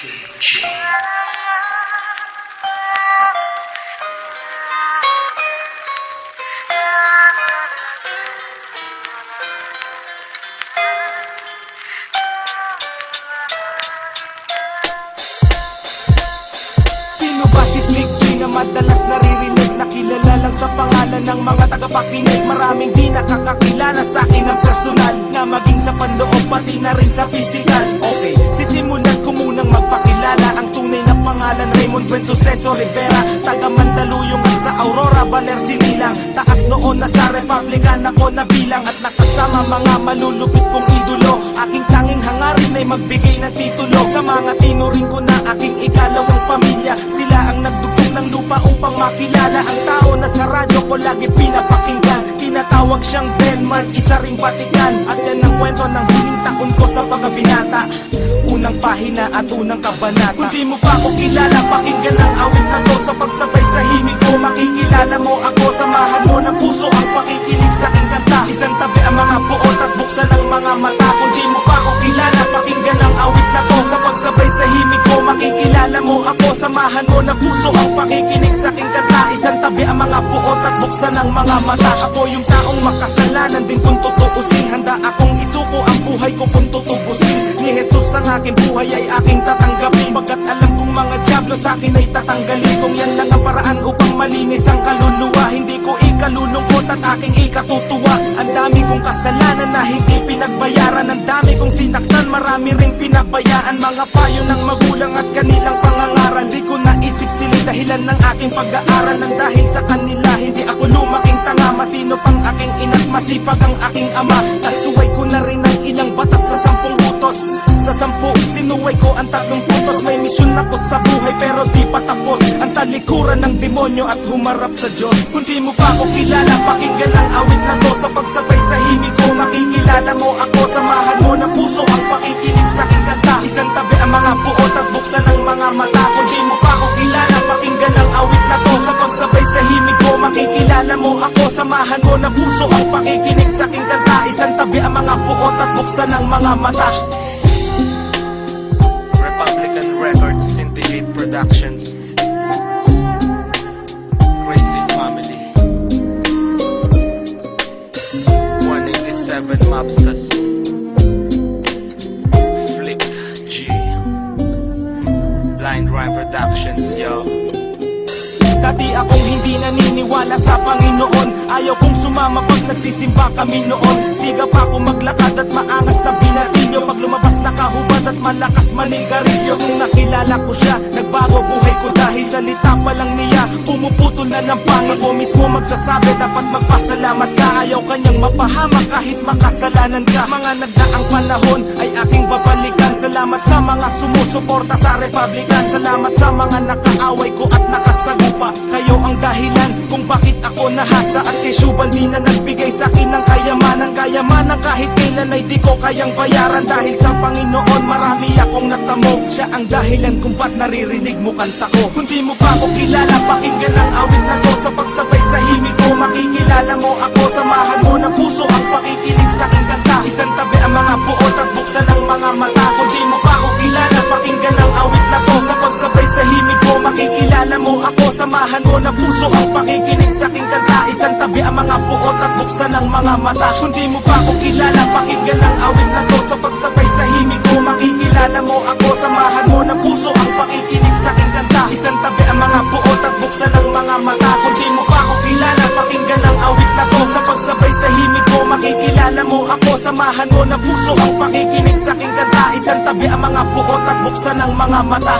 Sino ba si Click G na madalas naririnig na kilala lang sa pangalan ng mga tagapakinig? Maraming di nakakakilala sa akin ng personal, na maging sa panloob pati na rin sa physical. Okay, sisimulan ko munang magpakilala. Ang tunay na pangalan Raymond Buen Suceso Rivera, taga Mandaluyong at sa Aurora, Baler, Sinilang. Taas noon na sa Republican ako nabilang, at nakasama mga malulupit kong idolo. Aking tanging hangarin ay magbigay ng titulo sa mga tinuring ko na aking ikalawang pamilya. Sila ang nagdugtong ng lupa upang makilala ang tao na sa radyo ko lagi pinapakinggan. Tinatawag siyang Denmark, isa ring Vatican. At yan ang kwento ng huling taon ko sa pagkabinata, unang pahina at unang kabanata. Kung di mo pa ako kilala, pakinggan ang awit na to. Sa pagsabay sa himig ko, makikilala mo ako. Samahan mo ng puso ang pakikinig sa aking kanta. Isang tabi ang mga buot at buksan ang mga mata. Kung di mo pa ako kilala, pakinggan ang awit na to. Sa pagsabay sa himig ko, makikilala mo ako. Samahan mo ng puso ang pakikinig sa aking kanta. Isang tabi ang mga buot at buksan ang mga mata. Ako yung taong makasalanan din kung tutuusin. Handa akong isuko ang buhay ko kung tutubusin. Ni Jesus ang aking buhay ay aking tatanggapin, pagkat alam kong mga dyablo sa akin ay tatanggalin. Kung yan lang ang paraan upang malinis ang kaluluwa, hindi ko ikalulungkot at aking ikatutuwa. Ang dami kong kasalanan na hindi pinagbayaran, ang dami kong sinaktan, marami ring pinabayaan. Mga payo ng magulang at kanilang pangangaral, di ko naisip sila dahilan ng aking pag-aaral. Nang dahil sa kanila hindi ako lumaking tanga, masino pang aking ina't masipag ang aking ama. Nasuway ko na rin ang ilang batas sa 10 butos. Sa 10, sinuway ko ang 3 putos. May misyon ako sa buhay pero di pa tapos ang talikuran ng demonyo at humarap sa Diyos. Kung di mo pa ako kilala, pakinggan ang awit na to. Sa pagsabay sa himig ko, makikilala mo ako. Samahan mo ng puso ang pakikinig sa aking kanta. Isang tabi ang mga buot at buksan ang mga mata. Kung di mo pa ako kilala, pakinggan ang awit na to. Sa pagsabay sa himig ko, makikilala mo ako. Samahan mo ng puso ang pakikinig sa aking kanta. Isang tabi ang mga buot at buksan ang mga mata. Republican Records, Synthivate Productions, Crazy Family, 187 Mobsters, Flick G, Blind Rhyme Productions, yo. Dati akong hindi naniniwala sa Panginoon, ayaw kong sumama pag nagsisimba kami noon. Siga pa ako maglakad at maangas na binatilyo, pag lumabas nakahubad at malakas manigarilyo. Nung nakilala ko siya, nagbago buhay ko dahil salita pa lang niya pumuputol na ng pangil. Ako mismo magsasabi dapat magpasalamat ka, ayaw kanyang mapahamak kahit makasalanan ka. Mga nagdaang panahon ay aking babalikan. Salamat sa mga sumusuporta sa Republican, salamat sa mga nakaaway ko at nakasagupa. Kayo ang dahilan kung bakit ako nahasa, at kay Shubaldi na nagbigay sa akin ng kayamanan. Kayamanan kahit kailan ay di ko kayang bayaran. Dahil sa Panginoon marami akong natamo, siya ang dahilan kung ba't naririnig mo kanta ko. Kung di mo pa ako kilala, pakinggan ang awit na to. Sa pagsabay sa himig ko, makikilala mo ako. Samahan mo ng puso ang pakikinig sa aking kanta. Isang tabi ang mga buot at buksan ang mga mata. Kung di mo pa ako kilala, pakinggan ang awit na to. Sa pagsabay sa himig ko, makikilala mo ako. Samahan mo ng puso ang pakikinig sa aking kanta. Isang tabi ang mga buot at buksan ang mga mata. Kung di mo pa ako kilala, pakinggan ang awit na to. Sa pagsabay sa himig ko, makikilala mo ako. Samahan mo ng puso ang pakikinig sa aking kanta. Isang tabi ang mga buot at buksan ang mga mata. Kung di mo pa ako kilala, pakinggan ang awit na to. Sa pagsabay sa himig ko, makikilala mo ako. Samahan mo ng puso ang pakikinig sa aking kanta. Isang tabi ang mga buot at buksan ang mga mata.